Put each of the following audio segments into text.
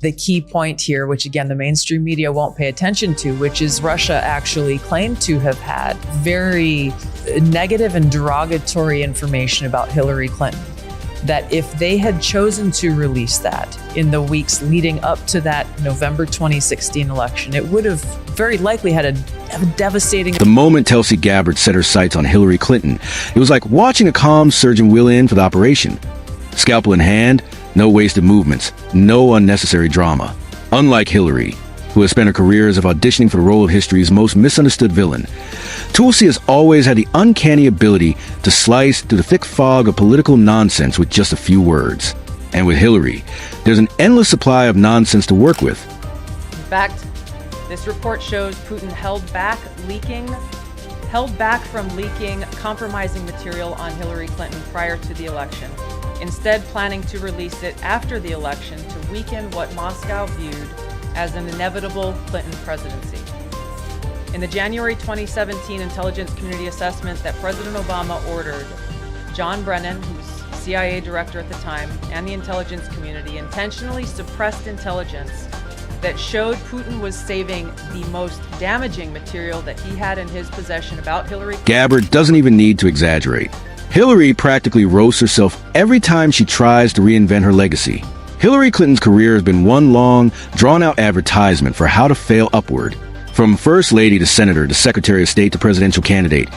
the key point here, which again, the mainstream media won't pay attention to, which is Russia actually claimed to have had very negative and derogatory information about Hillary Clinton. That if they had chosen to release that in the weeks leading up to that November 2016 election, it would have very likely had a devastating... The moment Tulsi Gabbard set her sights on Hillary Clinton, it was like watching a calm surgeon wheel in for the operation. Scalpel in hand, no wasted movements, no unnecessary drama. Unlike Hillary, who has spent her career as of auditioning for the role of history's most misunderstood villain, Tulsi has always had the uncanny ability to slice through the thick fog of political nonsense with just a few words. And with Hillary, there's an endless supply of nonsense to work with. In fact, this report shows Putin held back from leaking compromising material on Hillary Clinton prior to the election, instead planning to release it after the election to weaken what Moscow viewed as an inevitable Clinton presidency. In the January 2017 intelligence community assessment that President Obama ordered, John Brennan, who's CIA director at the time, and the intelligence community intentionally suppressed intelligence that showed Putin was saving the most damaging material that he had in his possession about Hillary. Gabbard doesn't even need to exaggerate. Hillary practically roasts herself every time she tries to reinvent her legacy. Hillary Clinton's career has been one long, drawn-out advertisement for how to fail upward. From First Lady to Senator to Secretary of State to presidential candidate,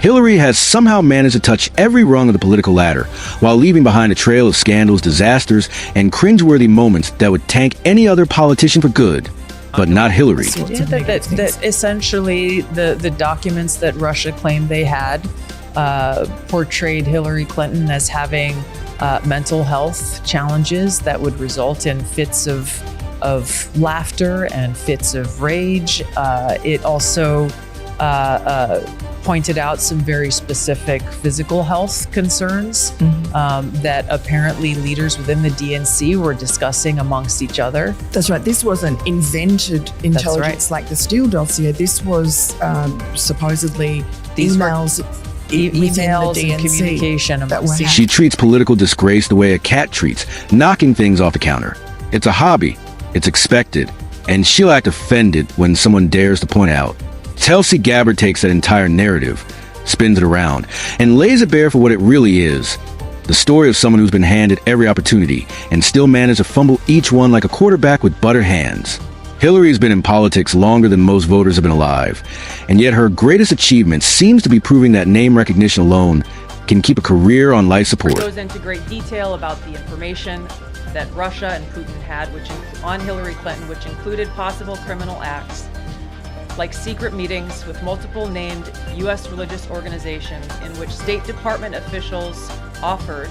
Hillary has somehow managed to touch every rung of the political ladder, while leaving behind a trail of scandals, disasters, and cringeworthy moments that would tank any other politician for good. But not Hillary. Yeah, that essentially the documents that Russia claimed they had portrayed Hillary Clinton as having mental health challenges that would result in fits of laughter and fits of rage. It also pointed out some very specific physical health concerns that apparently leaders within the DNC were discussing amongst each other. That's right. This wasn't invented intelligence like the Steele dossier. This was supposedly emails and communication. She treats political disgrace the way a cat treats, knocking things off the counter. It's a hobby. It's expected, and she'll act offended when someone dares to point out. Tulsi Gabbard takes that entire narrative, spins it around, and lays it bare for what it really is. The story of someone who's been handed every opportunity and still managed to fumble each one like a quarterback with buttered hands. Hillary's been in politics longer than most voters have been alive, and yet her greatest achievement seems to be proving that name recognition alone can keep a career on life support. It goes into great detail about the information that Russia and Putin had on Hillary Clinton, which included possible criminal acts, like secret meetings with multiple named U.S. religious organizations in which State Department officials offered,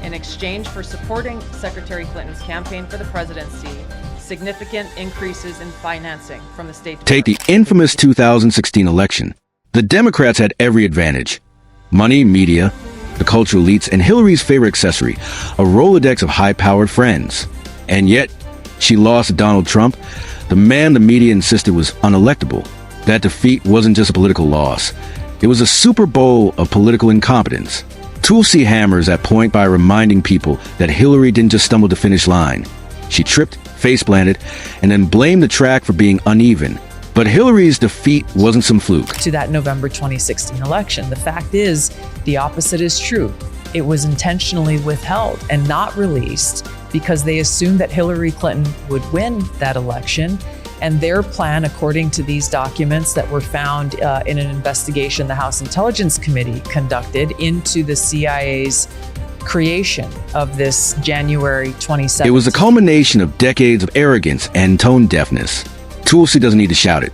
in exchange for supporting Secretary Clinton's campaign for the presidency, significant increases in financing from the State Department. Take the infamous 2016 election. The Democrats had every advantage: money, media, the cultural elites, and Hillary's favorite accessory, a Rolodex of high-powered friends. And yet, she lost to Donald Trump, the man the media insisted was unelectable. That defeat wasn't just a political loss. It was a Super Bowl of political incompetence. Tulsi hammers that point by reminding people that Hillary didn't just stumble to the finish line. She tripped, face-planted, and then blamed the track for being uneven. But Hillary's defeat wasn't some fluke. To that November 2016 election, the fact is, the opposite is true. It was intentionally withheld and not released because they assumed that Hillary Clinton would win that election. And their plan, according to these documents that were found in an investigation the House Intelligence Committee conducted into the CIA's creation of this January 2017. It was a culmination of decades of arrogance and tone deafness. Tulsi doesn't need to shout it.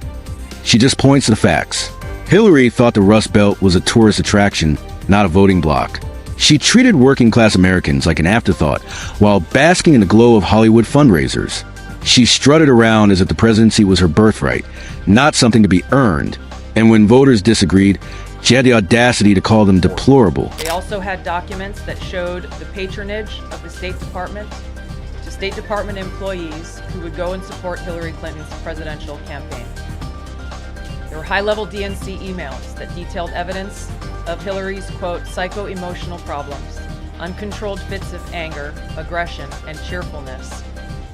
She just points to the facts. Hillary thought the Rust Belt was a tourist attraction, not a voting bloc. She treated working-class Americans like an afterthought while basking in the glow of Hollywood fundraisers. She strutted around as if the presidency was her birthright, not something to be earned. And when voters disagreed, she had the audacity to call them deplorable. They also had documents that showed the patronage of the State Department to State Department employees who would go and support Hillary Clinton's presidential campaign. There were high-level DNC emails that detailed evidence of Hillary's, quote, psycho-emotional problems, uncontrolled fits of anger, aggression, and cheerfulness,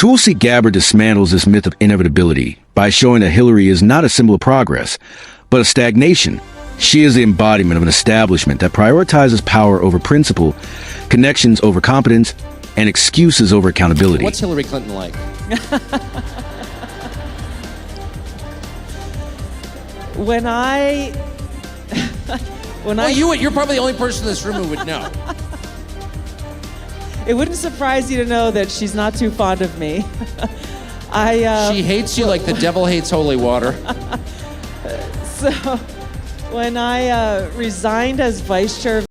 Tulsi Gabbard dismantles this myth of inevitability by showing that Hillary is not a symbol of progress, but of stagnation. She is the embodiment of an establishment that prioritizes power over principle, connections over competence, and excuses over accountability. What's Hillary Clinton like? You're probably the only person in this room who would know. It wouldn't surprise you to know that she's not too fond of me. She hates you like the devil hates holy water. So when I resigned as vice chair